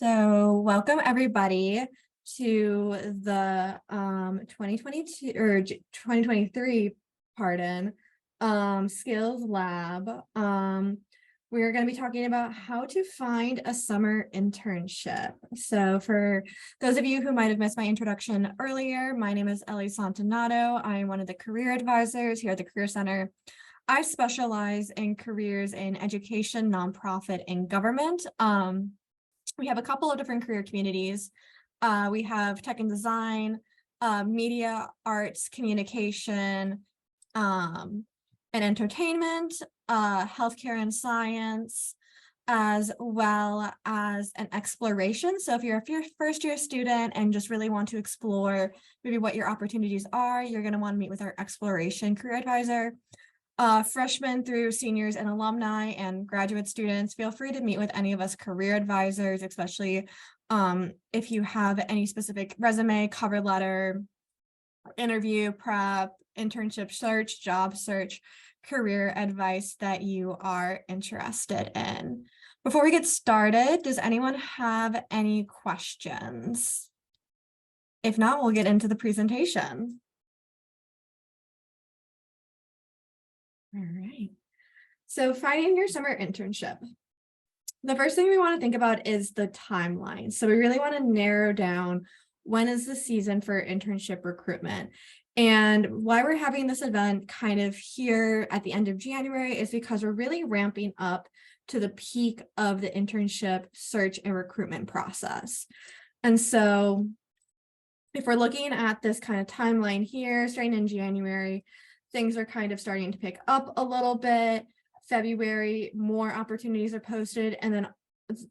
So welcome everybody to the 2022 or 2023, pardon, skills lab. We're going to be talking about how to find a summer internship. So for those of you who might have missed my introduction earlier, my name is Ellie Santanato. I'm one of the career advisors here at the Career Center. I specialize in careers in education, nonprofit, and government. We have a couple of different career communities. We have tech and design, media, arts, communication, and entertainment, healthcare and science, as well as an exploration. So if you're a first year student and just really want to explore maybe what your opportunities are, you're going to want to meet with our exploration career advisor. Freshmen through seniors and alumni and graduate students, feel free to meet with any of us career advisors, especially if you have any specific resume, cover letter, interview prep, internship search, job search, career advice that you are interested in. Before we get started, does anyone have any questions? If not, we'll get into the presentation. All right. So finding your summer internship. The first thing we want to think about is the timeline. So we really want to narrow down when is the season for internship recruitment. And why we're having this event kind of here at the end of January is because we're really ramping up to the peak of the internship search and recruitment process. And so if we're looking at this kind of timeline here, starting in January, things are kind of starting to pick up a little bit. February, more opportunities are posted, and then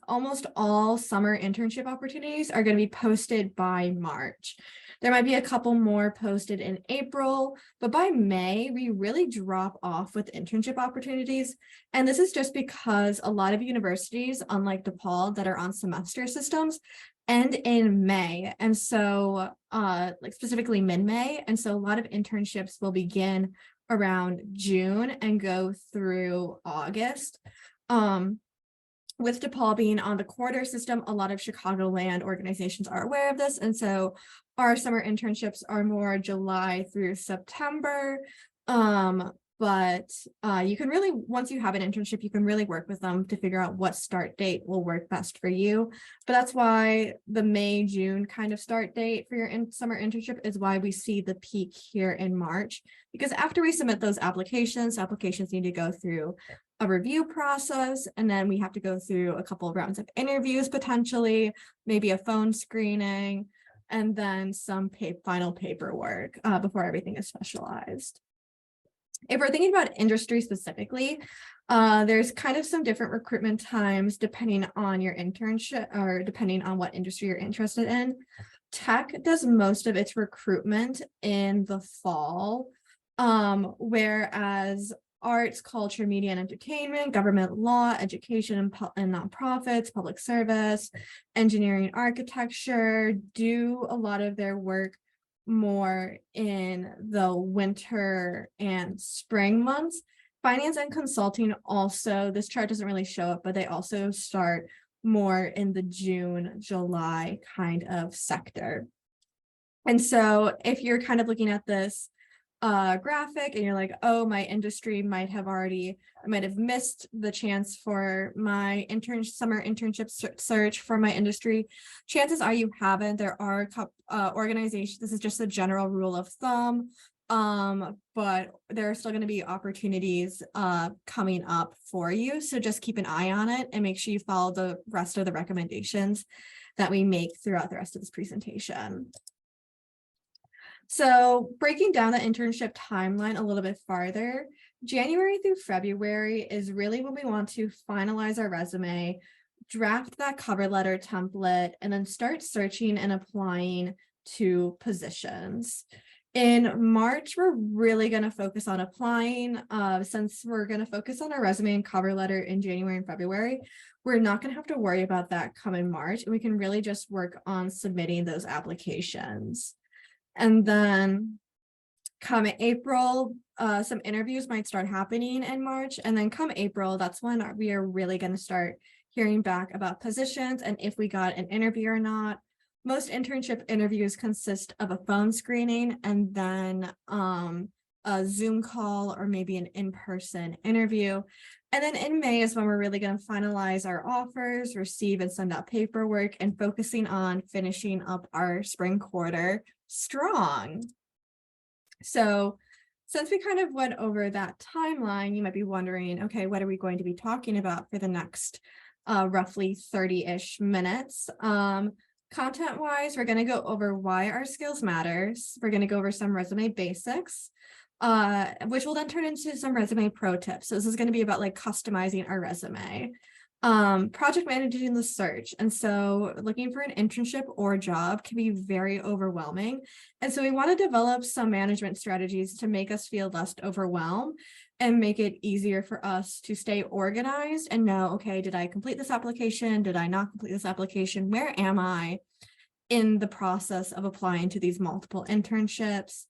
almost all summer internship opportunities are going to be posted by March. There might be a couple more posted in April, but by May, we really drop off with internship opportunities. And this is just because a lot of universities, unlike DePaul, that are on semester systems, end in May. And so like specifically mid-May. And so a lot of internships will begin around June and go through August. With DePaul being on the quarter system, a lot of Chicagoland organizations are aware of this. And so our summer internships are more July through September. But you can really, once you have an internship, you can really work with them to figure out what start date will work best for you. But that's why the May, June kind of start date for your summer internship is why we see the peak here in March. Because after we submit those applications need to go through a review process, and then we have to go through a couple of rounds of interviews potentially, maybe a phone screening, and then some final paperwork before everything is specialized. If we're thinking about industry specifically, there's kind of some different recruitment times depending on your internship or depending on what industry you're interested in. Tech does most of its recruitment in the fall, whereas arts, culture, media, and entertainment, government, law, education, and nonprofits, public service, engineering, architecture do a lot of their work more in the winter and spring months. Finance and consulting also, this chart doesn't really show it, but they also start more in the June, July kind of sector. And so if you're kind of looking at this graphic and you're like, oh, my industry I might have missed the chance for my summer internship search for my industry, chances are you haven't. There are organizations, this is just a general rule of thumb, but there are still going to be opportunities coming up for you. So just keep an eye on it and make sure you follow the rest of the recommendations that we make throughout the rest of this presentation. So breaking down the internship timeline a little bit farther, January through February is really when we want to finalize our resume, draft that cover letter template, and then start searching and applying to positions. In March, we're really going to focus on applying. Since we're going to focus on our resume and cover letter in January and February, we're not going to have to worry about that come in March, and we can really just work on submitting those applications. And then come April, some interviews might start happening in March. And then come April, that's when we are really going to start hearing back about positions and if we got an interview or not. Most internship interviews consist of a phone screening and then a Zoom call or maybe an in-person interview. And then in May is when we're really going to finalize our offers, receive and send out paperwork, and focusing on finishing up our spring quarter strong. So since we kind of went over that timeline, you might be wondering, okay, what are we going to be talking about for the next roughly 30-ish minutes? Content-wise, we're going to go over why our skills matters. We're going to go over some resume basics, which will then turn into some resume pro tips. So this is going to be about like customizing our resume. Project managing the search. And so looking for an internship or job can be very overwhelming. And so we want to develop some management strategies to make us feel less overwhelmed and make it easier for us to stay organized and know, okay, did I complete this application? Did I not complete this application? Where am I in the process of applying to these multiple internships?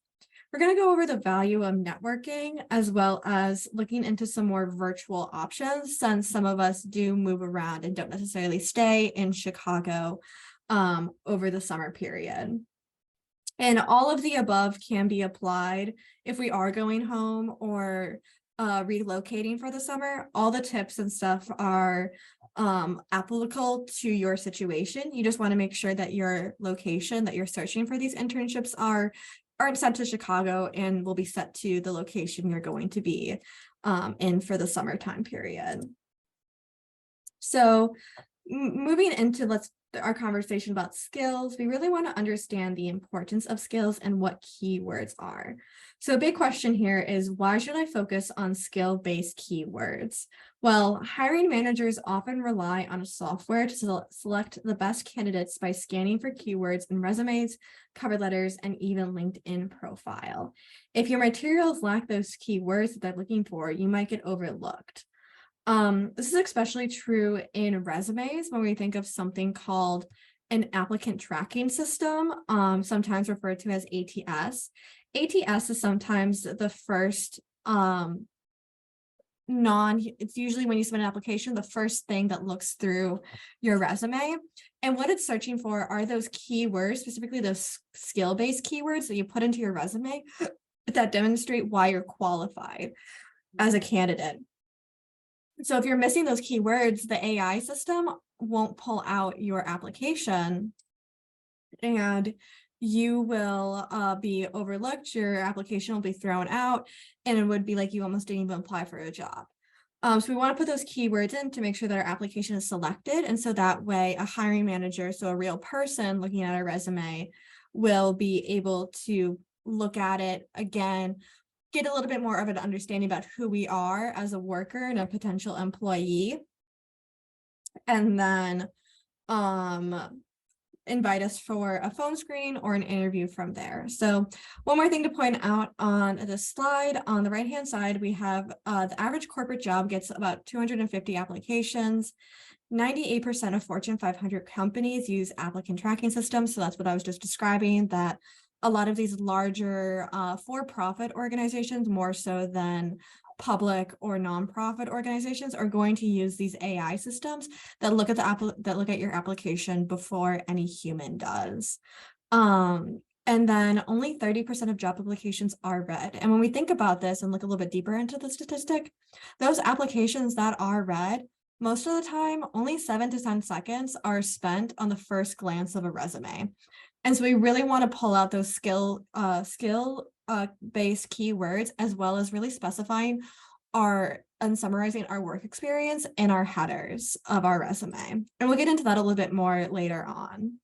We're going to go over the value of networking as well as looking into some more virtual options, since some of us do move around and don't necessarily stay in Chicago over the summer period. And all of the above can be applied if we are going home or relocating for the summer. All the tips and stuff are applicable to your situation. You just want to make sure that your location that you're searching for these internships aren't set to Chicago and will be set to the location you're going to be in for the summertime period. So moving into our conversation about skills, we really want to understand the importance of skills and what keywords are. So a big question here is, why should I focus on skill-based keywords? Well, hiring managers often rely on a software to select the best candidates by scanning for keywords in resumes, cover letters, and even LinkedIn profile. If your materials lack those keywords that they're looking for, you might get overlooked. This is especially true in resumes when we think of something called an applicant tracking system, sometimes referred to as ATS. ATS is sometimes the first it's usually when you submit an application, the first thing that looks through your resume. And what it's searching for are those keywords, specifically those skill-based keywords that you put into your resume that demonstrate why you're qualified as a candidate. So if you're missing those keywords, the AI system won't pull out your application and you will be overlooked. Your application will be thrown out and it would be like you almost didn't even apply for a job. So we want to put those keywords in to make sure that our application is selected. And so that way a hiring manager, so a real person looking at our resume, will be able to look at it again, get a little bit more of an understanding about who we are as a worker and a potential employee, and then invite us for a phone screen or an interview from there. So one more thing to point out on this slide, on the right-hand side, we have the average corporate job gets about 250 applications. 98% of Fortune 500 companies use applicant tracking systems. So that's what I was just describing, that a lot of these larger for-profit organizations, more so than public or nonprofit organizations, are going to use these AI systems that look at your application before any human does. And then only 30% of job applications are read. And when we think about this and look a little bit deeper into the statistic, those applications that are read, most of the time, only 7 to 10 seconds are spent on the first glance of a resume. And so we really want to pull out those skill-based keywords, as well as really specifying and summarizing our work experience in our headers of our resume. And we'll get into that a little bit more later on.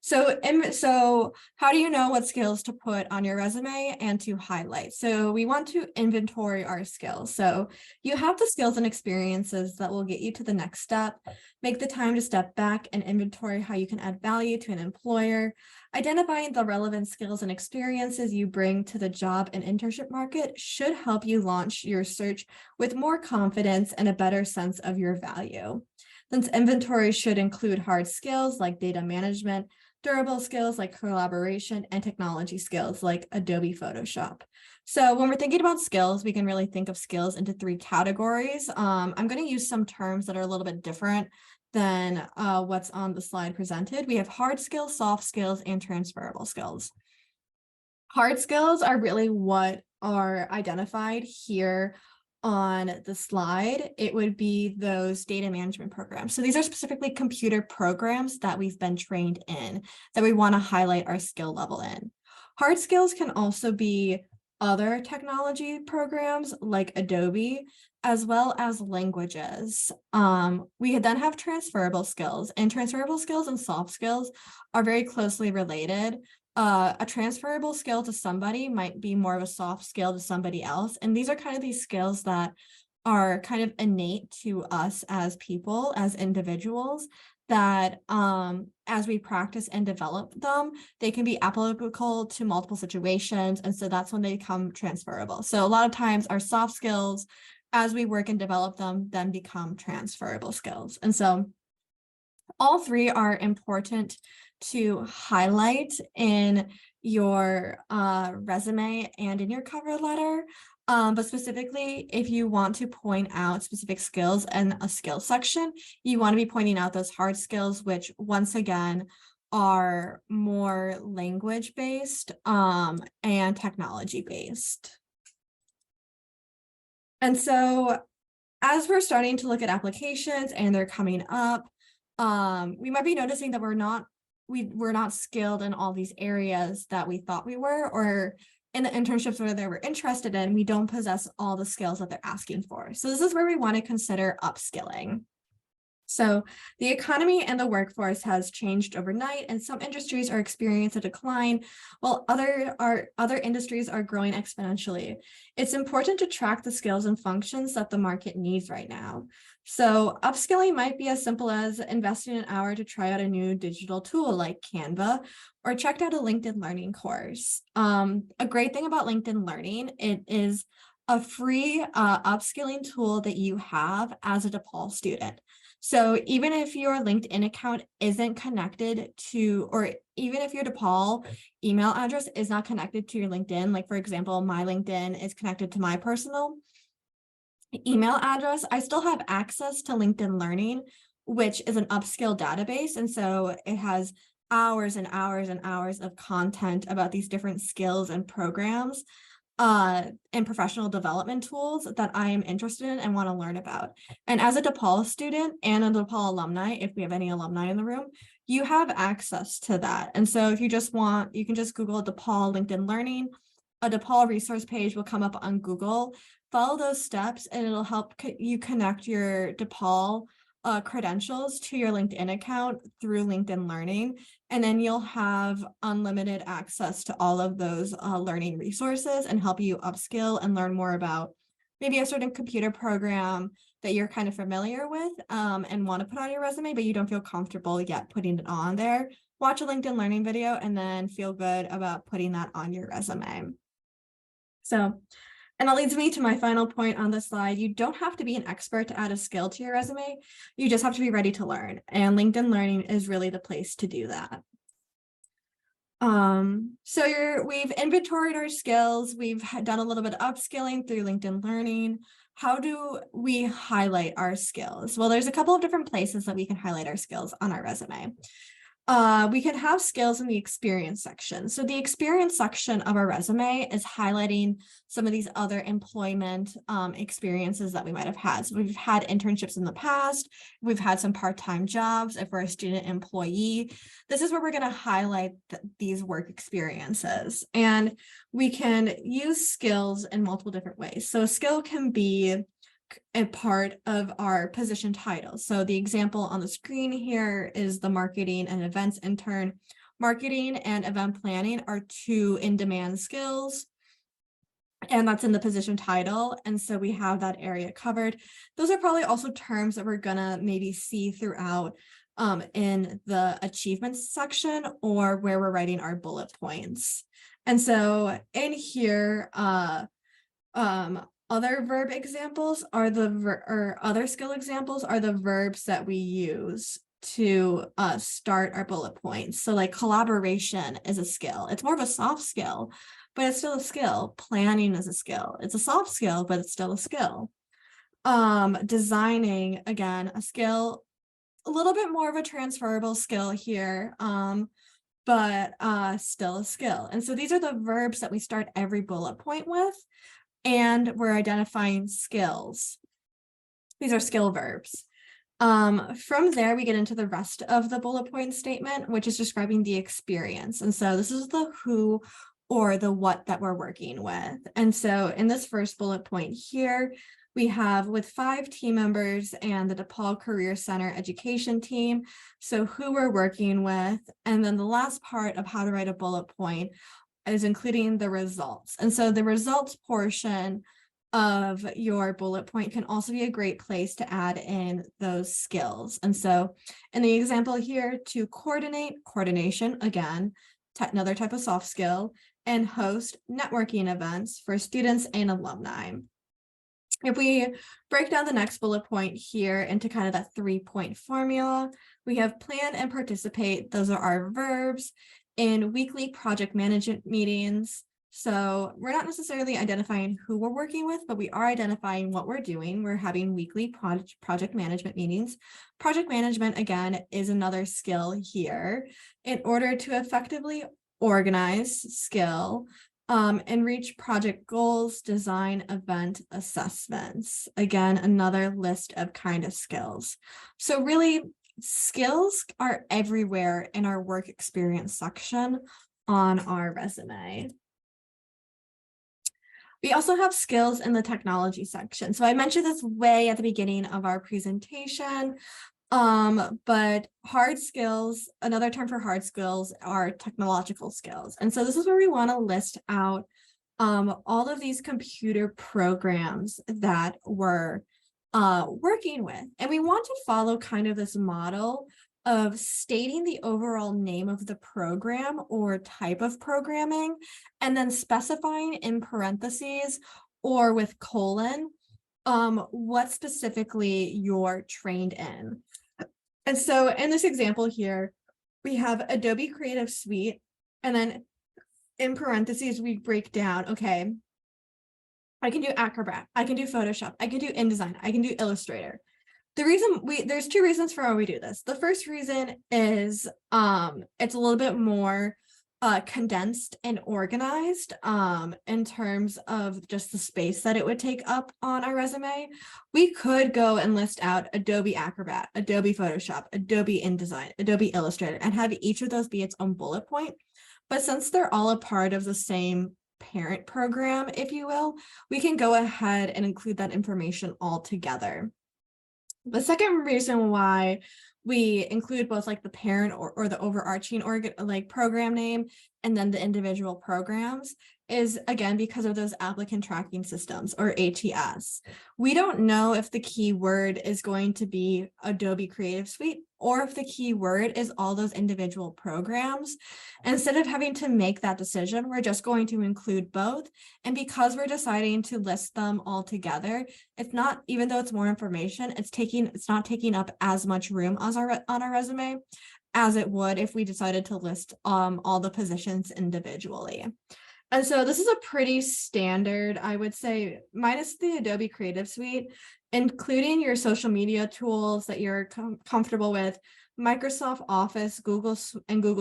So how do you know what skills to put on your resume and to highlight? So we want to inventory our skills. So you have the skills and experiences that will get you to the next step. Make the time to step back and inventory how you can add value to an employer. Identifying the relevant skills and experiences you bring to the job and internship market should help you launch your search with more confidence and a better sense of your value. Since inventory should include hard skills like data management, durable skills like collaboration, and technology skills like Adobe Photoshop. So when we're thinking about skills, we can really think of skills into 3 categories. I'm going to use some terms that are a little bit different than what's on the slide presented. We have hard skills, soft skills, and transferable skills. Hard skills are really what are identified here on the slide. It would be those data management programs. So these are specifically computer programs that we've been trained in that we want to highlight our skill level in. Hard skills can also be other technology programs like Adobe, as well as languages. We then have transferable skills, and transferable skills and soft skills are very closely related. A transferable skill to somebody might be more of a soft skill to somebody else. And these are kind of these skills that are kind of innate to us as people, as individuals, that as we practice and develop them, they can be applicable to multiple situations. And so that's when they become transferable. So a lot of times our soft skills, as we work and develop them, then become transferable skills. And so all 3 are important to highlight in your resume and in your cover letter. But specifically, if you want to point out specific skills in a skill section, you want to be pointing out those hard skills, which once again are more language-based and technology-based. And so as we're starting to look at applications and they're coming up, we might be noticing that we're not skilled in all these areas that we thought we were, or in the internships where they were interested in, we don't possess all the skills that they're asking for. So this is where we want to consider upskilling. So the economy and the workforce has changed overnight, and some industries are experiencing a decline, while other industries are growing exponentially. It's important to track the skills and functions that the market needs right now. So upskilling might be as simple as investing an hour to try out a new digital tool like Canva, or checked out a LinkedIn Learning course. A great thing about LinkedIn Learning, it is a free upskilling tool that you have as a DePaul student. So even if your LinkedIn account isn't connected to, or even if your DePaul email address is not connected to your LinkedIn, like for example, my LinkedIn is connected to my personal email address, I still have access to LinkedIn Learning, which is an upskill database. And so it has hours and hours and hours of content about these different skills and programs and professional development tools that I am interested in and want to learn about. And as a DePaul student and a DePaul alumni, if we have any alumni in the room, you have access to that. And so if you just want, you can just Google DePaul LinkedIn Learning. A DePaul resource page will come up on Google. Follow those steps and it'll help you connect your DePaul credentials to your LinkedIn account through LinkedIn Learning. And then you'll have unlimited access to all of those learning resources and help you upskill and learn more about maybe a certain computer program that you're kind of familiar with and want to put on your resume, but you don't feel comfortable yet putting it on there. Watch a LinkedIn Learning video and then feel good about putting that on your resume. So, and that leads me to my final point on this slide. You don't have to be an expert to add a skill to your resume. You just have to be ready to learn. And LinkedIn Learning is really the place to do that. So we've inventoried our skills. We've done a little bit of upskilling through LinkedIn Learning. How do we highlight our skills? Well, there's a couple of different places that we can highlight our skills on our resume. We can have skills in the experience section. So the experience section of our resume is highlighting some of these other employment experiences that we might have had. So we've had internships in the past, we've had some part-time jobs if we're a student employee. This is where we're going to highlight these work experiences. And we can use skills in multiple different ways. So a skill can be a part of our position title. So the example on the screen here is the marketing and events intern. Marketing and event planning are 2 in-demand skills, and that's in the position title. And so we have that area covered. Those are probably also terms that we're gonna maybe see throughout in the achievements section or where we're writing our bullet points. And so in here, other verb examples are other skill examples are the verbs that we use to start our bullet points. So like collaboration is a skill. It's more of a soft skill, but it's still a skill. Planning is a skill. It's a soft skill, but it's still a skill. Designing, again, a skill, a little bit more of a transferable skill here, but still a skill. And so these are the verbs that we start every bullet point with, and we're identifying skills. These are skill verbs. From there, we get into the rest of the bullet point statement, which is describing the experience. And so this is the who or the what that we're working with. And so in this first bullet point here, we have with 5 team members and the DePaul Career Center education team. So who we're working with. And then the last part of how to write a bullet point is including the results. And so the results portion of your bullet point can also be a great place to add in those skills. And so in the example here, to coordinate, coordination, again, another type of soft skill, and host networking events for students and alumni. If we break down the next bullet point here into kind of that 3-point formula, we have plan and participate. Those are our verbs in weekly project management meetings. So we're not necessarily identifying who we're working with, but we are identifying what we're doing. We're having weekly project management meetings. Project management, again, is another skill here. In order to effectively organize, skill, and reach project goals, design, event, assessments. Again, another list of kind of skills. So really, skills are everywhere in our work experience section on our resume. We also have skills in the technology section. So I mentioned this way at the beginning of our presentation, but hard skills, another term for hard skills are technological skills. And so this is where we want to list out all of these computer programs that we're working with. And we want to follow kind of this model of stating the overall name of the program or type of programming, and then specifying in parentheses or with colon what specifically you're trained in. And so in this example here, we have Adobe Creative Suite, and then in parentheses, we break down, okay, I can do Acrobat, I can do Photoshop, I can do InDesign, I can do Illustrator. The reason there's 2 reasons for why we do this. The first reason is it's a little bit more condensed and organized in terms of just the space that it would take up on our resume. We could go and list out Adobe Acrobat, Adobe Photoshop, Adobe InDesign, Adobe Illustrator, and have each of those be its own bullet point. But since they're all a part of the same parent program, if you will, we can go ahead and include that information all together. The second reason why we include both like the parent or the overarching program name and then the individual programs is, again, because of those applicant tracking systems or ATS. We don't know if the keyword is going to be Adobe Creative Suite or if the keyword is all those individual programs. Instead of having to make that decision, we're just going to include both. And because we're deciding to list them all together, it's not, even though it's more information, it's not taking up as much room as on our resume as it would if we decided to list all the positions individually. And so this is a pretty standard, I would say, minus the Adobe Creative Suite, including your social media tools that you're comfortable with, Microsoft Office, Google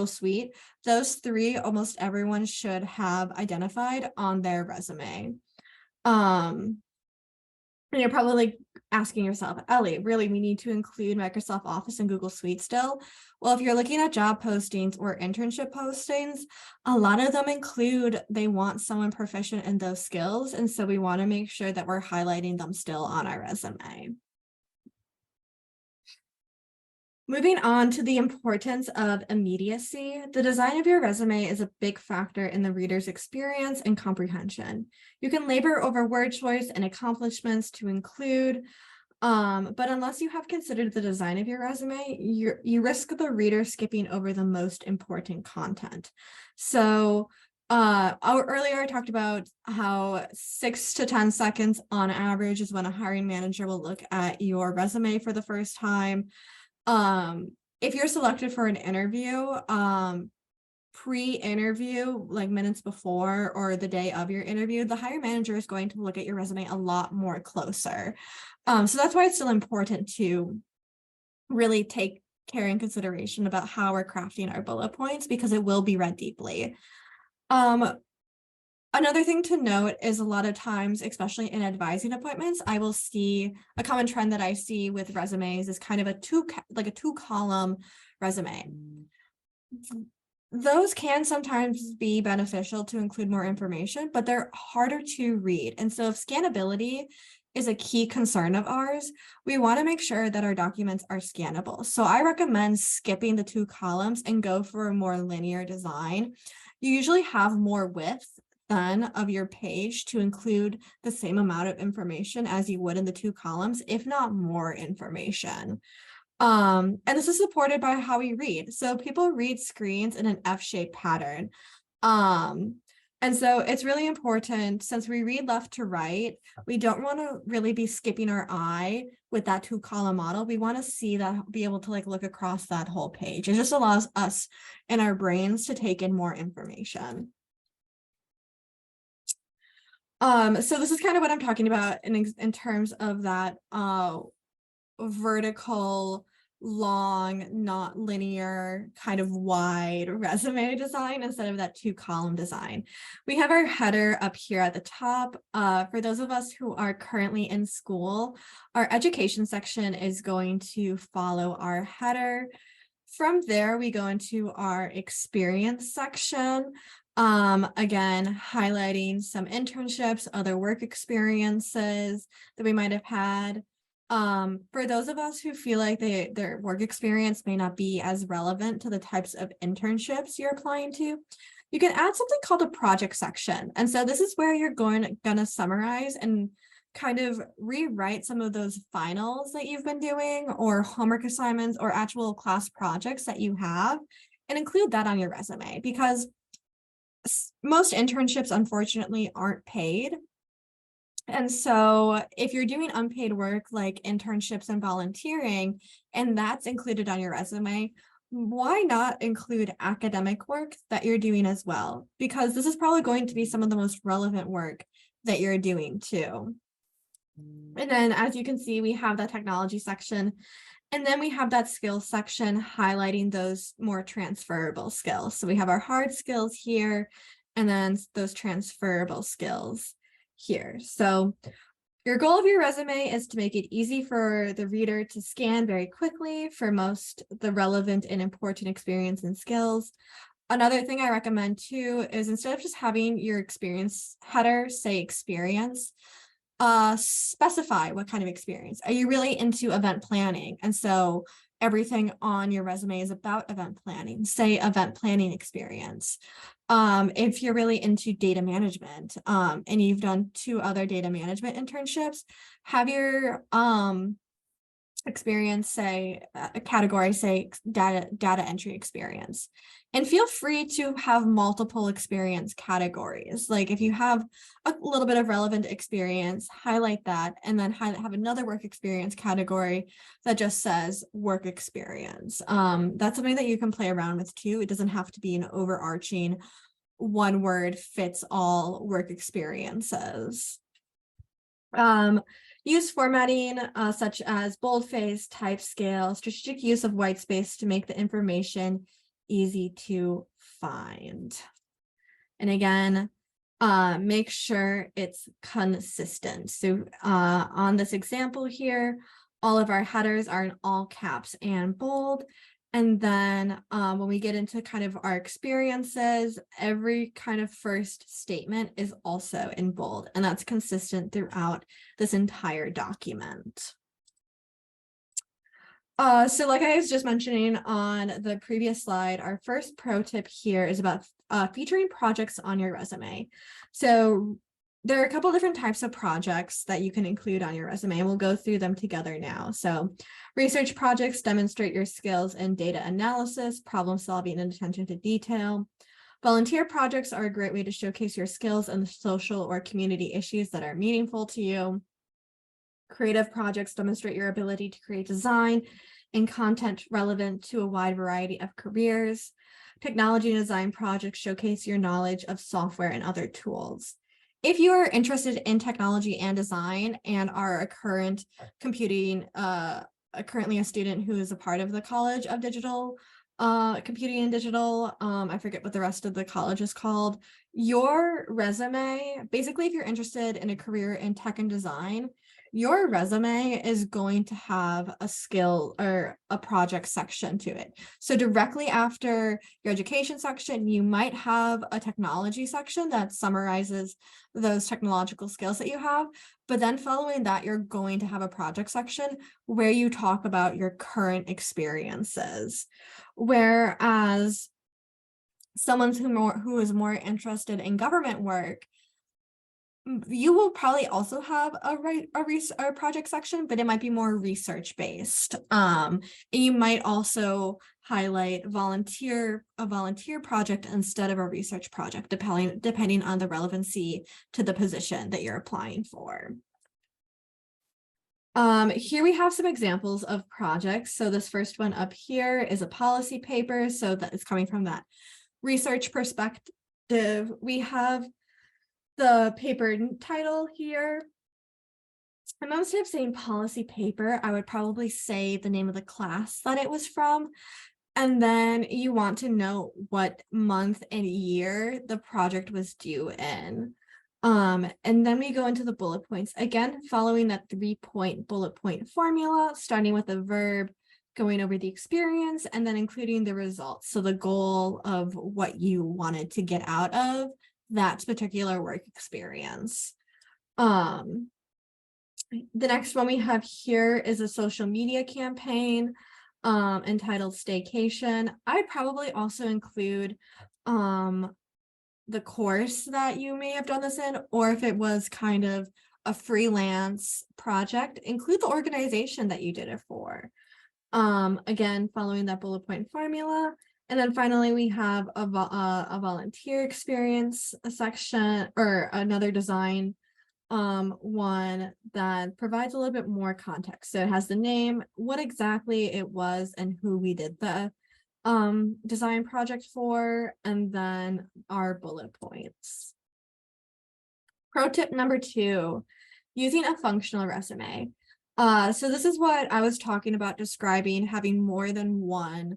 Suite. Those 3, almost everyone should have identified on their resume. And you're probably asking yourself, Ellie, really, we need to include Microsoft Office and Google Suite still? Well, if you're looking at job postings or internship postings, a lot of them include, they want someone proficient in those skills. And so we want to make sure that we're highlighting them still on our resume. Moving on to the importance of immediacy, the design of your resume is a big factor in the reader's experience and comprehension. You can labor over word choice and accomplishments to include, but unless you have considered the design of your resume, you risk the reader skipping over the most important content. So earlier I talked about how 6 to 10 seconds on average is when a hiring manager will look at your resume for the first time. if you're selected for an interview, pre-interview, like minutes before or the day of your interview, the hiring manager is going to look at your resume a lot more closer. So that's why it's still important to really take care and consideration about how we're crafting our bullet points, because it will be read deeply. Another thing to note is a lot of times, especially in advising appointments, I will see a common trend that I see with resumes is kind of a two column resume. Those can sometimes be beneficial to include more information, but they're harder to read. And so if scannability is a key concern of ours, we want to make sure that our documents are scannable. So I recommend skipping the 2 columns and go for a more linear design. You usually have more width than of your page to include the same amount of information as you would in the 2 columns, if not more information. And this is supported by how we read. So people read screens in an F-shaped pattern. And so it's really important, since we read left to right, we don't want to really be skipping our eye with that 2 column model. We want to see that, be able to like look across that whole page. It just allows us and our brains to take in more information. So this is kind of what I'm talking about in terms of that vertical, long, not linear, kind of wide resume design instead of that 2 column design. We have our header up here at the top. For those of us who are currently in school, our education section is going to follow our header. From there, we go into our experience section. Again, highlighting some internships, other work experiences that we might have had. For those of us who feel like their work experience may not be as relevant to the types of internships you're applying to, you can add something called a project section. And so this is where you're gonna summarize and kind of rewrite some of those finals that you've been doing, or homework assignments, or actual class projects that you have, and include that on your resume, because most internships unfortunately aren't paid. And so if you're doing unpaid work like internships and volunteering, and that's included on your resume, why not include academic work that you're doing as well? Because this is probably going to be some of the most relevant work that you're doing too. And then, as you can see, we have that technology section, and then we have that skills section highlighting those more transferable skills. So we have our hard skills here, and then those transferable skills here. So your goal of your resume is to make it easy for the reader to scan very quickly for most the relevant and important experience and skills. Another thing I recommend too is, instead of just having your experience header say experience, specify what kind of experience. Are you really into event planning? And so everything on your resume is about event planning, say event planning experience. If you're really into data management, and you've done 2 other data management internships, have your experience say a category say data entry experience. And feel free to have multiple experience categories. Like if you have a little bit of relevant experience, highlight that, and then have another work experience category that just says work experience. That's something that you can play around with too. It doesn't have to be an overarching one word fits all work experiences. Use formatting such as boldface, type scale, strategic use of white space to make the information easy to find. And again, make sure it's consistent. So on this example here, all of our headers are in all caps and bold. And then when we get into kind of our experiences, every kind of first statement is also in bold, and that's consistent throughout this entire document. So like I was just mentioning on the previous slide, our first pro tip here is about featuring projects on your resume. So there are a couple different types of projects that you can include on your resume, and we'll go through them together now. So research projects demonstrate your skills in data analysis, problem solving, and attention to detail. Volunteer projects are a great way to showcase your skills in the social or community issues that are meaningful to you. Creative projects demonstrate your ability to create design and content relevant to a wide variety of careers. Technology and design projects showcase your knowledge of software and other tools. If you are interested in technology and design and are a current computing, currently a student who is a part of the College of Digital Computing and Digital, I forget what the rest of the college is called, your resume, basically if you're interested in a career in tech and design, your resume is going to have a skill or a project section to it. So directly after your education section, you might have a technology section that summarizes those technological skills that you have. But then following that, you're going to have a project section where you talk about your current experiences. Whereas someone who is more interested in government work, you will probably also have a project section, but it might be more research based. And you might also highlight a volunteer project instead of a research project, depending on the relevancy to the position that you're applying for. Here we have some examples of projects. So this first one up here is a policy paper. So that is coming from that research perspective. We have the paper title here. And instead of saying policy paper, I would probably say the name of the class that it was from. And then you want to know what month and year the project was due in. And then we go into the bullet points, again, following that 3-point bullet point formula, starting with a verb, going over the experience, and then including the results. So the goal of what you wanted to get out of that particular work experience. The next one we have here is a social media campaign entitled Staycation. I'd probably also include the course that you may have done this in, or if it was kind of a freelance project, include the organization that you did it for. Again, following that bullet point formula. And then finally, we have a volunteer experience section, or another design one that provides a little bit more context. So it has the name, what exactly it was, and who we did the design project for, and then our bullet points. Pro tip number 2, using a functional resume. So this is what I was talking about, describing having more than one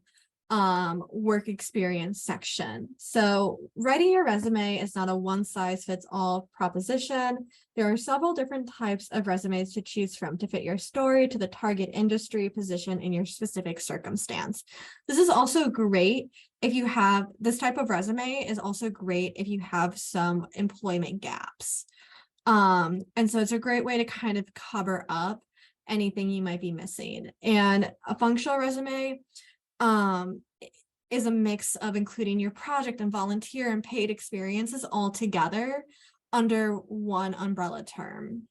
work experience section. So writing your resume is not a one-size-fits-all proposition. There are several different types of resumes to choose from to fit your story, to the target industry, position, in your specific circumstance. This is also great if you have this type of resume is also great if you have some employment gaps. And so it's a great way to kind of cover up anything you might be missing. And a functional resume is a mix of including your project and volunteer and paid experiences all together under one umbrella term.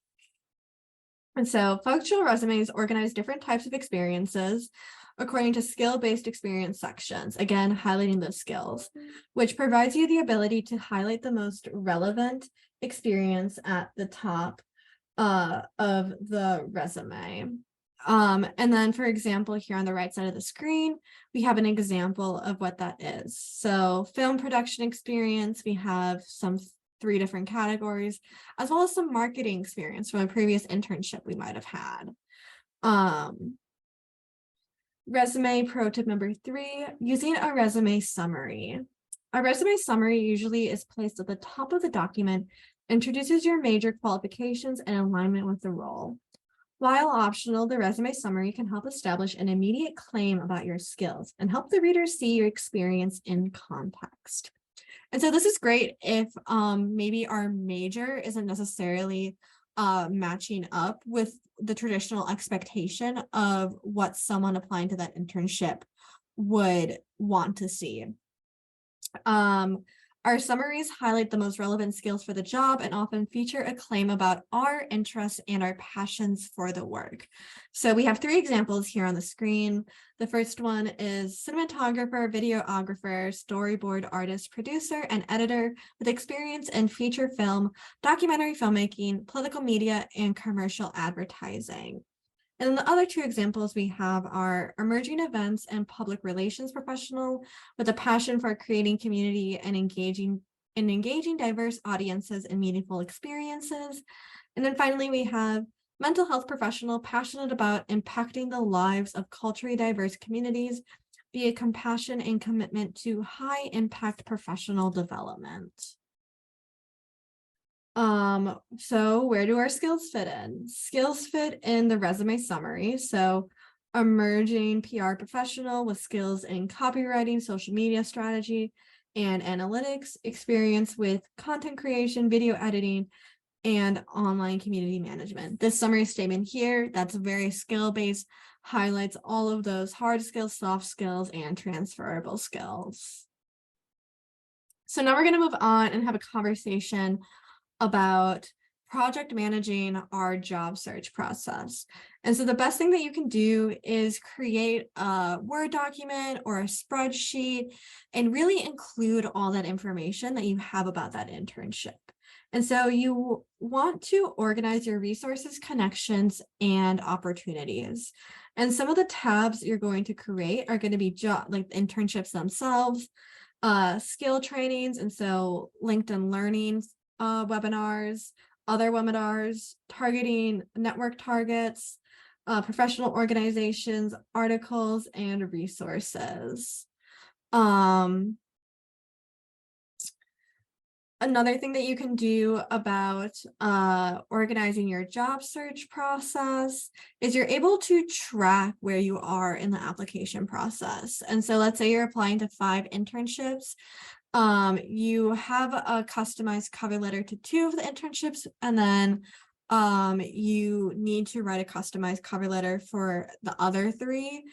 And so functional resumes organize different types of experiences according to skill-based experience sections, again, highlighting those skills, which provides you the ability to highlight the most relevant experience at the top of the resume. And then, for example, here on the right side of the screen, we have an example of what that is. So film production experience, we have some 3 different categories, as well as some marketing experience from a previous internship we might have had. Resume pro tip number 3, using a resume summary. A resume summary usually is placed at the top of the document, introduces your major qualifications and alignment with the role. While optional, the resume summary can help establish an immediate claim about your skills and help the reader see your experience in context. And so this is great if maybe our major isn't necessarily matching up with the traditional expectation of what someone applying to that internship would want to see. Our summaries highlight the most relevant skills for the job and often feature a claim about our interests and our passions for the work. So we have 3 examples here on the screen. The first one is cinematographer, videographer, storyboard artist, producer, and editor with experience in feature film, documentary filmmaking, political media, and commercial advertising. And the other two examples we have are emerging events and public relations professional with a passion for creating community and engaging diverse audiences and meaningful experiences. And then finally, we have mental health professional passionate about impacting the lives of culturally diverse communities via compassion and commitment to high impact professional development. So where do our skills fit in? Skills fit in the resume summary. So emerging PR professional with skills in copywriting, social media strategy, and analytics, experience with content creation, video editing, and online community management. This summary statement here, that's very skill-based, highlights all of those hard skills, soft skills, and transferable skills. So now we're going to move on and have a conversation about project managing our job search process. And so the best thing that you can do is create a Word document or a spreadsheet and really include all that information that you have about that internship. And so you want to organize your resources, connections, and opportunities. And some of the tabs you're going to create are going to be like internships themselves, skill trainings, and so LinkedIn Learning webinars, other webinars, targeting network targets, professional organizations, articles, and resources. Another thing that you can do about organizing your job search process is you're able to track where you are in the application process. And so let's say you're applying to 5 internships. You have a customized cover letter to 2 of the internships, and then you need to write a customized cover letter for the other 3.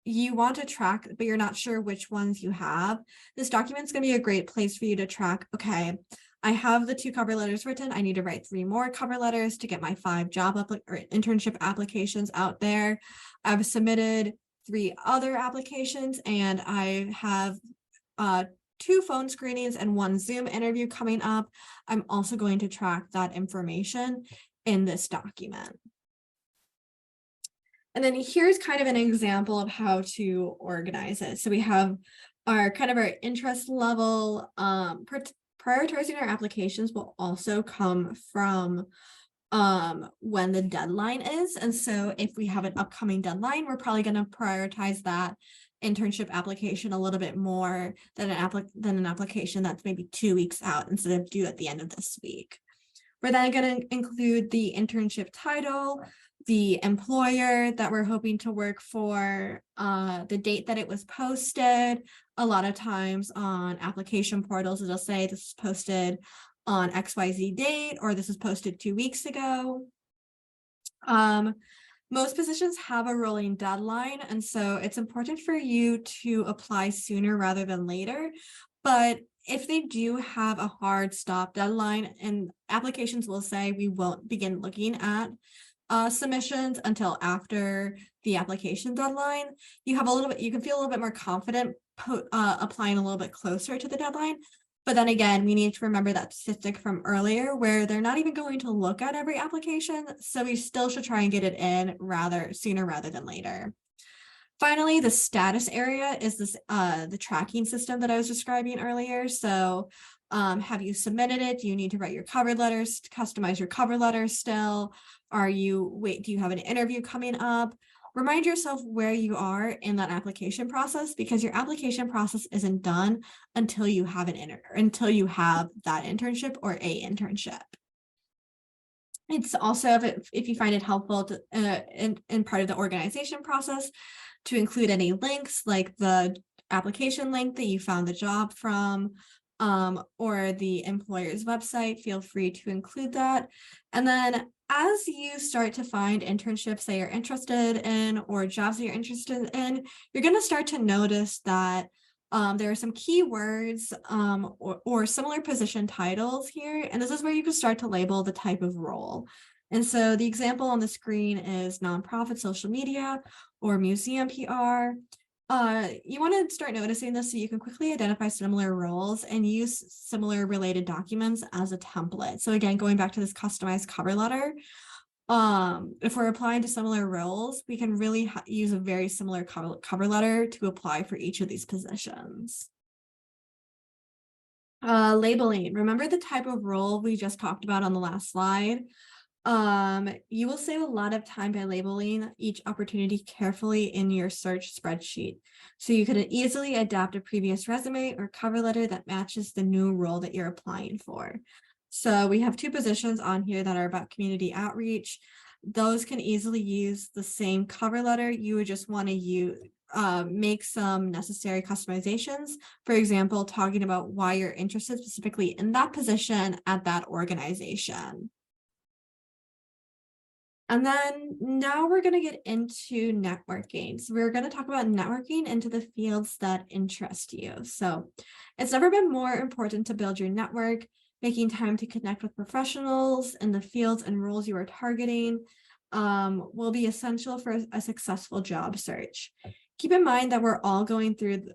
You want to track, but you're not sure which ones you have. This document's going to be a great place for you to track, okay, I have the 2 cover letters written. I need to write 3 more cover letters to get my 5 job or internship applications out there. I've submitted 3 other applications, and I have 2 phone screenings and 1 Zoom interview coming up. I'm also going to track that information in this document. And then here's kind of an example of how to organize it. So we have our kind of our interest level. Prioritizing our applications will also come from when the deadline is. And so if we have an upcoming deadline, we're probably going to prioritize that internship application a little bit more than an application that's maybe 2 weeks out instead of due at the end of this week. We're then going to include the internship title, the employer that we're hoping to work for, the date that it was posted. A lot of times on application portals, it'll say this is posted on XYZ date, or this is posted 2 weeks ago. Most positions have a rolling deadline, and so it's important for you to apply sooner rather than later. But if they do have a hard stop deadline, and applications will say we won't begin looking at submissions until after the application deadline, you can feel a little bit more confident applying a little bit closer to the deadline. But then again, we need to remember that statistic from earlier where they're not even going to look at every application. So we still should try and get it in sooner rather than later. Finally, the status area is this the tracking system that I was describing earlier. So have you submitted it? Do you need to write your cover letters, customize your cover letter still? Do you have an interview coming up? Remind yourself where you are in that application process, because your application process isn't done until you have until you have that internship or a internship. It's also, if you find it helpful to, in part of the organization process, to include any links like the application link that you found the job from, or the employer's website, feel free to include that. And then as you start to find internships that you're interested in or jobs that you're interested in, you're going to start to notice that there are some keywords or similar position titles here. And this is where you can start to label the type of role. And so the example on the screen is nonprofit social media or museum PR. You want to start noticing this so you can quickly identify similar roles and use similar related documents as a template. So again, going back to this customized cover letter, If we're applying to similar roles, we can really use a very similar cover letter to apply for each of these positions. Labeling. Remember the type of role we just talked about on the last slide? You will save a lot of time by labeling each opportunity carefully in your search spreadsheet. So you could easily adapt a previous resume or cover letter that matches the new role that you're applying for. So we have two positions on here that are about community outreach. Those can easily use the same cover letter. You would just want to make some necessary customizations. For example, talking about why you're interested specifically in that position at that organization. And then now we're going to get into networking. So we're going to talk about networking into the fields that interest you. So it's never been more important to build your network. Making time to connect with professionals in the fields and roles you are targeting will be essential for a successful job search. Keep in mind that we're all going through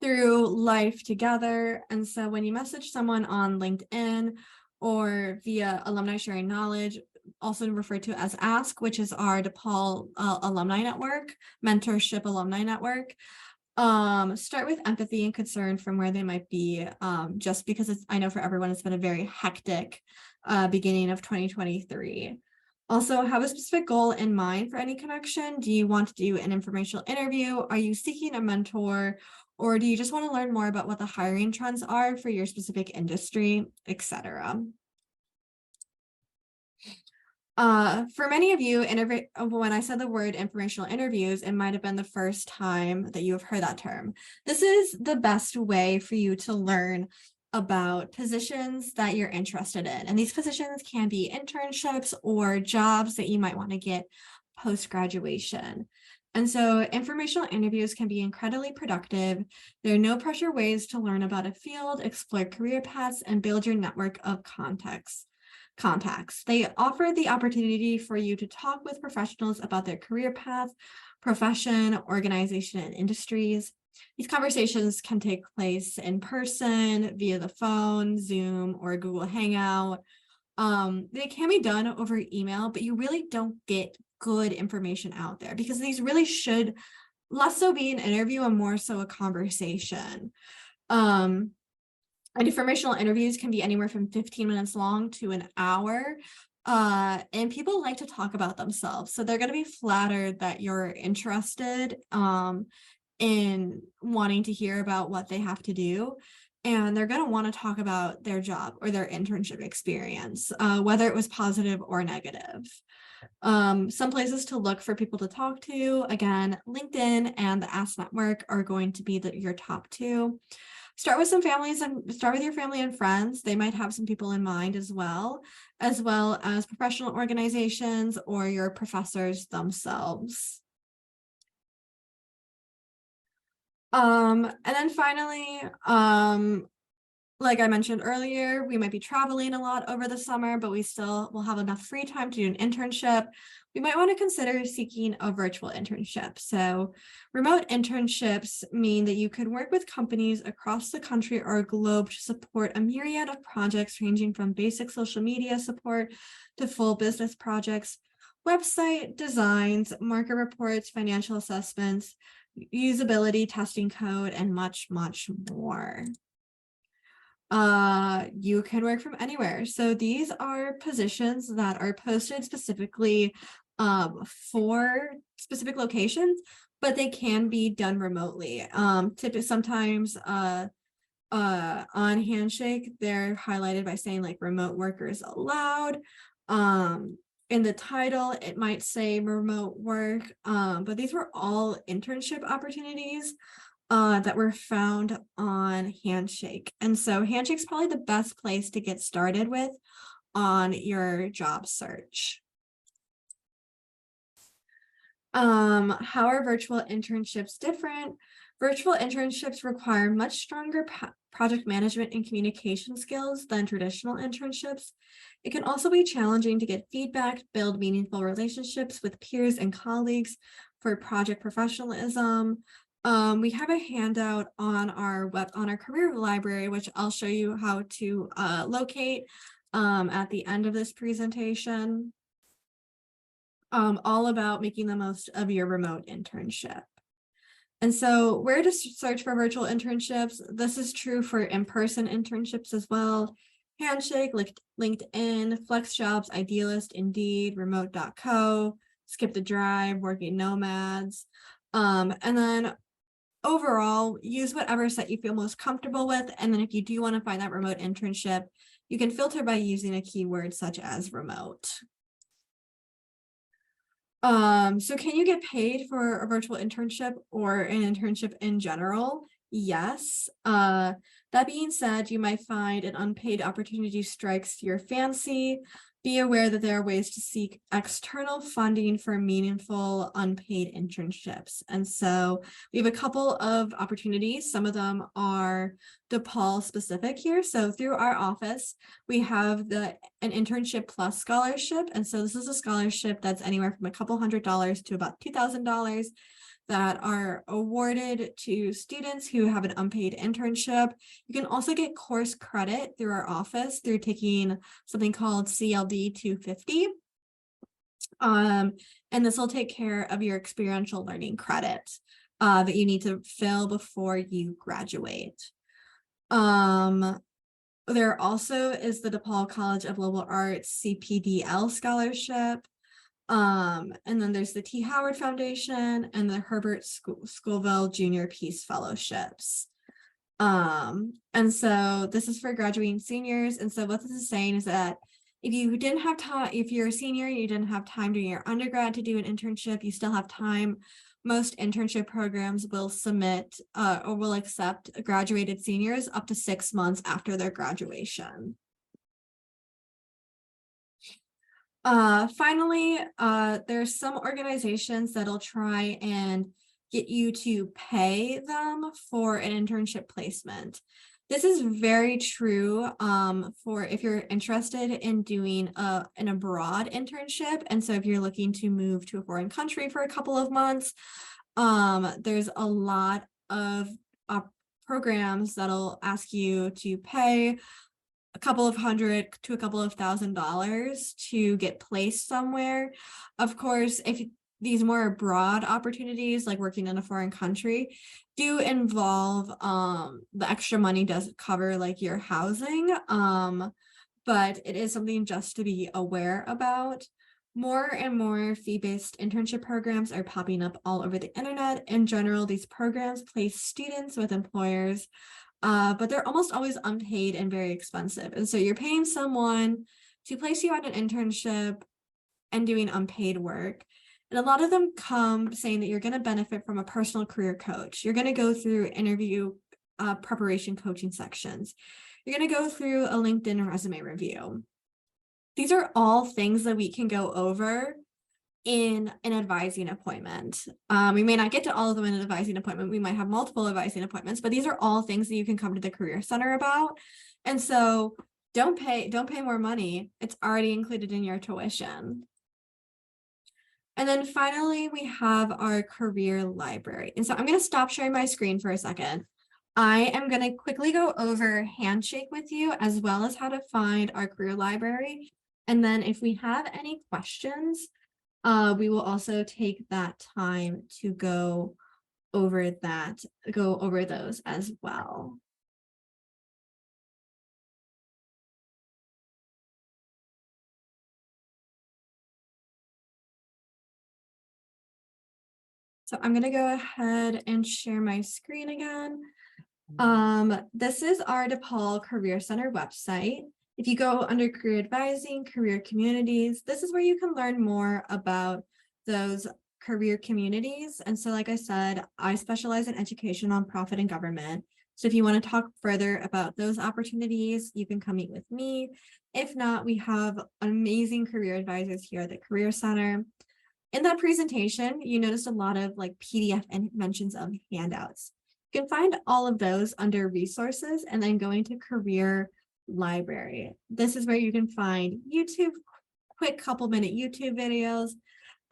life together. And so when you message someone on LinkedIn or via Alumni Sharing Knowledge, also referred to as ASK, which is our DePaul alumni network, mentorship alumni network, start with empathy and concern from where they might be, just because I know for everyone it's been a very hectic beginning of 2023. Also, have a specific goal in mind for any connection. Do you want to do an informational interview? Are you seeking a mentor? Or do you just want to learn more about what the hiring trends are for your specific industry, etc.? For many of you, when I said the word informational interviews, it might have been the first time that you have heard that term. This is the best way for you to learn about positions that you're interested in. And these positions can be internships or jobs that you might want to get post-graduation. And so informational interviews can be incredibly productive. There are no pressure ways to learn about a field, explore career paths, and build your network of contacts. They offer the opportunity for you to talk with professionals about their career path, profession, organization, and industries. These conversations can take place in person, via the phone, Zoom, or Google Hangout. They can be done over email, but you really don't get good information out there because these really should less so be an interview and more so a conversation. And informational interviews can be anywhere from 15 minutes long to an hour. And people like to talk about themselves. So they're going to be flattered that you're interested in wanting to hear about what they have to do. And they're going to want to talk about their job or their internship experience, whether it was positive or negative. Some places to look for people to talk to, again, LinkedIn and the Ask Network are going to be your top two. Start with your family and friends. They might have some people in mind as well as professional organizations or your professors themselves. And then finally, like I mentioned earlier, we might be traveling a lot over the summer, but we still will have enough free time to do an internship. We might want to consider seeking a virtual internship. So remote internships mean that you could work with companies across the country or globe to support a myriad of projects ranging from basic social media support to full business projects, website designs, market reports, financial assessments, usability testing code, and much, much more. You can work from anywhere. So these are positions that are posted specifically for specific locations, but they can be done remotely. Sometimes on Handshake, they're highlighted by saying like remote workers allowed. In the title, it might say remote work, but these were all internship opportunities that were found on Handshake. And so Handshake's probably the best place to get started with on your job search. How are virtual internships different? Virtual internships require much stronger project management and communication skills than traditional internships. It can also be challenging to get feedback, build meaningful relationships with peers and colleagues for project professionalism. We have a handout on our career library, which I'll show you how to locate at the end of this presentation, all about making the most of your remote internship. And so where to search for virtual internships? This is true for in-person internships as well. Handshake, LinkedIn, FlexJobs, Idealist, Indeed, Remote.co, Skip the Drive, Working Nomads. And then overall, use whatever site you feel most comfortable with. And then if you do want to find that remote internship, you can filter by using a keyword such as remote. So can you get paid for a virtual internship or an internship in general? Yes. That being said, you might find an unpaid opportunity strikes your fancy. Be aware that there are ways to seek external funding for meaningful unpaid internships. And so we have a couple of opportunities. Some of them are DePaul specific here. So through our office, we have an internship plus scholarship. And so this is a scholarship that's anywhere from a couple $100s to about $2,000 that are awarded to students who have an unpaid internship. You can also get course credit through our office through taking something called CLD 250. And this will take care of your experiential learning credit that you need to fill before you graduate. There also is the DePaul College of Liberal Arts CPDL scholarship. And then there's the T. Howard Foundation and the Herbert Scoville Junior Peace Fellowships. And so this is for graduating seniors. And so what this is saying is that if you didn't have time, if you're a senior, you didn't have time during your undergrad to do an internship, you still have time. Most internship programs will submit or will accept graduated seniors up to 6 months after their graduation. Finally, there's some organizations that'll try and get you to pay them for an internship placement. This is very true for if you're interested in doing an abroad internship. And so if you're looking to move to a foreign country for a couple of months, there's a lot of programs that'll ask you to pay a couple of $100 to a couple of $1,000s to get placed somewhere. Of course, if these more broad opportunities like working in a foreign country do involve the extra money doesn't cover like your housing, but it is something just to be aware about. More and more fee-based internship programs are popping up all over the internet. In general, these programs place students with employers, but they're almost always unpaid and very expensive. And so you're paying someone to place you on an internship and doing unpaid work. And a lot of them come saying that you're going to benefit from a personal career coach. You're going to go through interview preparation coaching sections. You're going to go through a LinkedIn resume review. These are all things that we can go over in an advising appointment. We may not get to all of them in an advising appointment. We might have multiple advising appointments, but these are all things that you can come to the Career Center about. And so don't pay more money. It's already included in your tuition. And then finally, we have our career library. And so I'm going to stop sharing my screen for a second. I am going to quickly go over Handshake with you as well as how to find our career library. And then if we have any questions, we will also take that time to go over those as well. So I'm going to go ahead and share my screen again. This is our DePaul Career Center website. If you go under career advising, career communities, this is where you can learn more about those career communities. And so, like I said, I specialize in education, nonprofit, and government. So if you want to talk further about those opportunities, you can come meet with me. If not, we have amazing career advisors here at the Career Center. In that presentation, you noticed a lot of like PDF and mentions of handouts. You can find all of those under resources and then going to career library. This is where you can find YouTube, quick couple minute YouTube videos,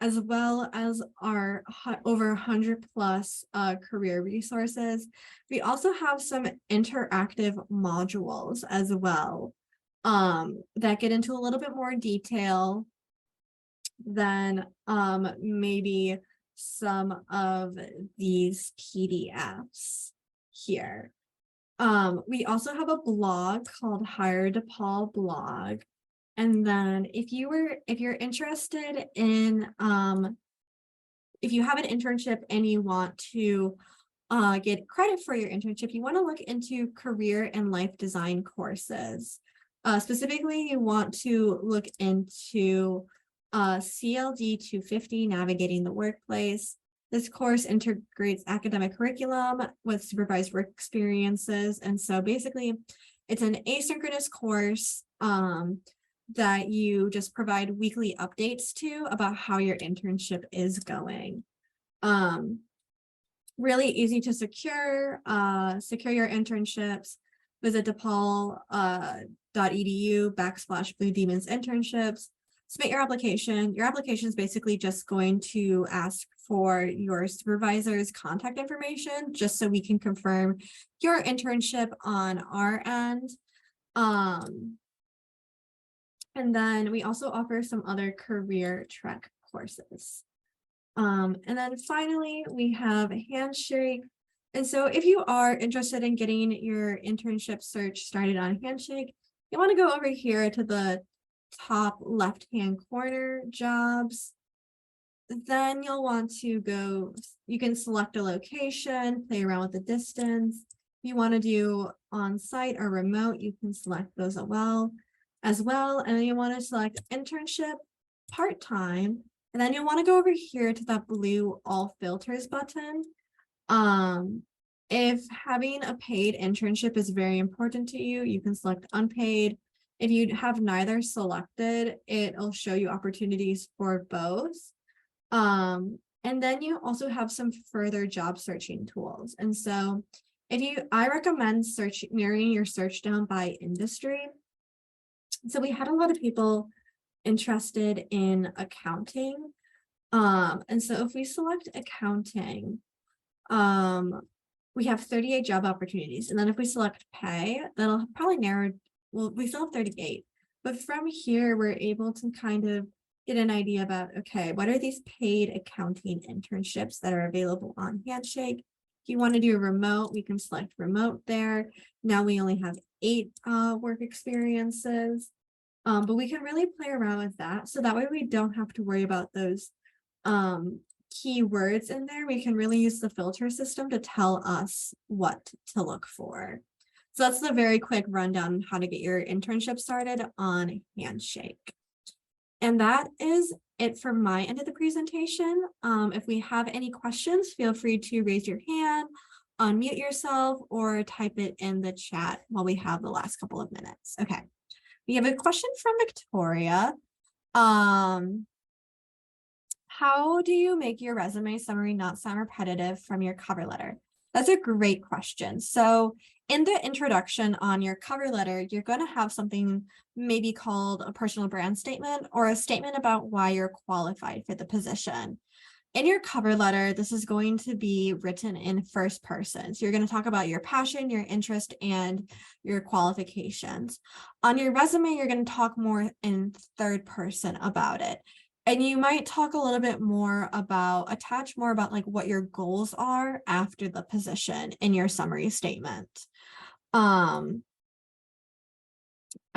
as well as our over 100+ career resources. We also have some interactive modules as well. that get into a little bit more detail than maybe some of these PDFs here. We also have a blog called Hire DePaul blog. And then if you're interested in, if you have an internship and you want to get credit for your internship, you want to look into career and life design courses. Specifically, you want to look into CLD 250, Navigating the Workplace. This course integrates academic curriculum with supervised work experiences. And so basically, it's an asynchronous course that you just provide weekly updates to about how your internship is going. Really easy to secure your internships. Visit DePaul.edu/Blue Demons internships. Submit your application. Your application is basically just going to ask for your supervisor's contact information, just so we can confirm your internship on our end. And then we also offer some other career track courses. And then finally, we have Handshake. And so if you are interested in getting your internship search started on Handshake, you want to go over here to the top left-hand corner, jobs. Then you'll want to go, you can select a location, play around with the distance. If you want to do on-site or remote, you can select those as well. And then you want to select internship, part-time. And then you'll want to go over here to that blue all filters button. If having a paid internship is very important to you, you can select unpaid. If you have neither selected, it'll show you opportunities for both. And then you also have some further job searching tools. And so I recommend narrowing your search down by industry. So we had a lot of people interested in accounting. And so if we select accounting, we have 38 job opportunities. And then if we select pay, that'll probably narrow, well, we still have 38. But from here, we're able to kind of get an idea about, okay, what are these paid accounting internships that are available on Handshake? If you want to do a remote, we can select remote there. Now we only have 8 work experiences. But we can really play around with that. So that way we don't have to worry about those keywords in there. We can really use the filter system to tell us what to look for. So that's the very quick rundown on how to get your internship started on Handshake. And that is it for my end of the presentation. If we have any questions, feel free to raise your hand, unmute yourself, or type it in the chat while we have the last couple of minutes. Okay. We have a question from Victoria. How do you make your resume summary not sound repetitive from your cover letter? That's a great question. So in the introduction on your cover letter, you're going to have something maybe called a personal brand statement or a statement about why you're qualified for the position. In your cover letter, this is going to be written in first person. So you're going to talk about your passion, your interest, and your qualifications. On your resume, you're going to talk more in third person about it. And you might talk a little bit more about, attach more about like what your goals are after the position in your summary statement. And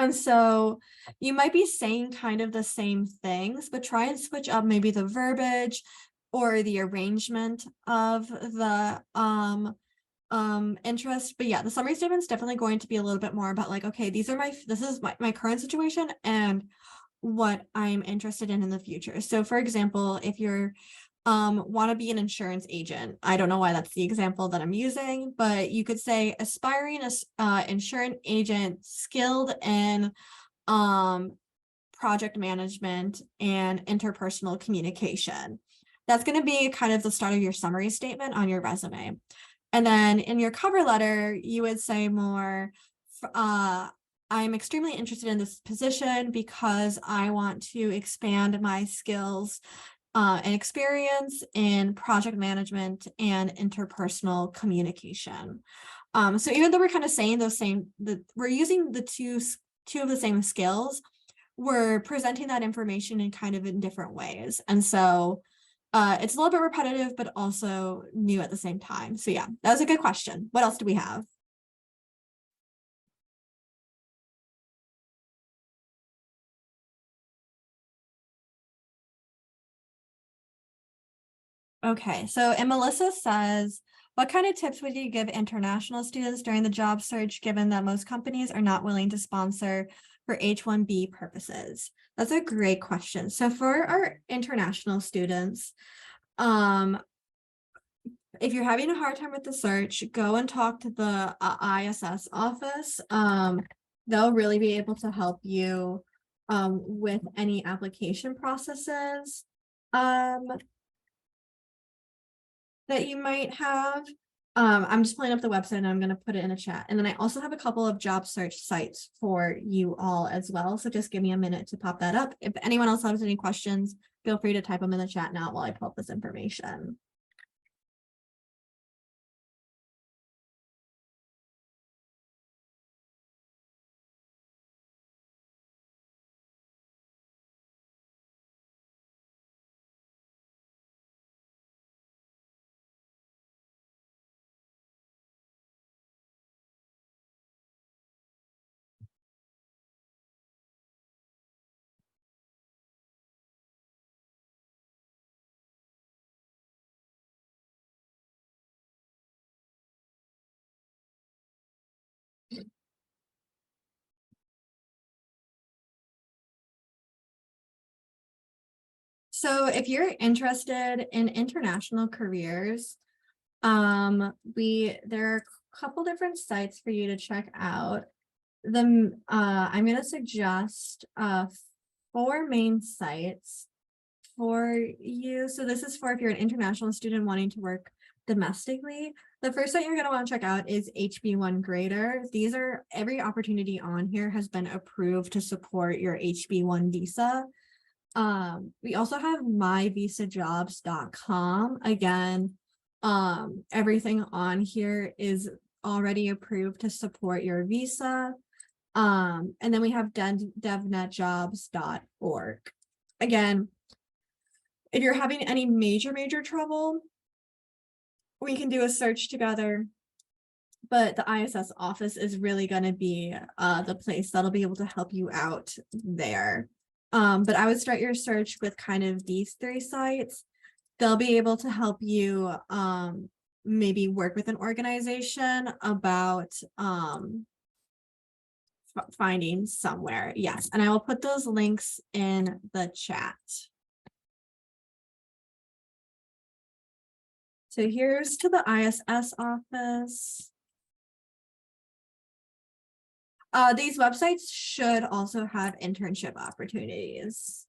so you might be saying kind of the same things, but try and switch up maybe the verbiage or the arrangement of the interest. But yeah, the summary statement is definitely going to be a little bit more about like, okay, this is my current situation and what I'm interested in the future. So for example, if you're want to be an insurance agent, I don't know why that's the example that I'm using, but you could say aspiring insurance agent skilled in project management and interpersonal communication. That's going to be kind of the start of your summary statement on your resume. And then in your cover letter, you would say more, I'm extremely interested in this position because I want to expand my skills and experience in project management and interpersonal communication. So even though we're kind of saying we're using the two two of the same skills, we're presenting that information in kind of in different ways. And so it's a little bit repetitive, but also new at the same time. So yeah, that was a good question. What else do we have? Okay, so and Melissa says, what kind of tips would you give international students during the job search, given that most companies are not willing to sponsor for H-1B purposes? That's a great question. So for our international students, if you're having a hard time with the search, go and talk to the ISS office. They'll really be able to help you with any application processes that you might have. I'm just pulling up the website and I'm going to put it in a chat. And then I also have a couple of job search sites for you all as well. So just give me a minute to pop that up. If anyone else has any questions, feel free to type them in the chat now while I pull up this information. So if you're interested in international careers, there are a couple different sites for you to check out. I'm going to suggest 4 main sites for you. So this is for if you're an international student wanting to work domestically. The first site you're going to want to check out is HB1 Grader. These are every opportunity on here has been approved to support your HB1 visa. We also have myvisajobs.com. Again, everything on here is already approved to support your visa. And then we have devnetjobs.org. Again, if you're having any major trouble, we can do a search together. But the ISS office is really going to be the place that'll be able to help you out there. But I would start your search with kind of these 3 sites. They'll be able to help you maybe work with an organization about finding somewhere. Yes, and I will put those links in the chat. So here's to the ISS office. These websites should also have internship opportunities.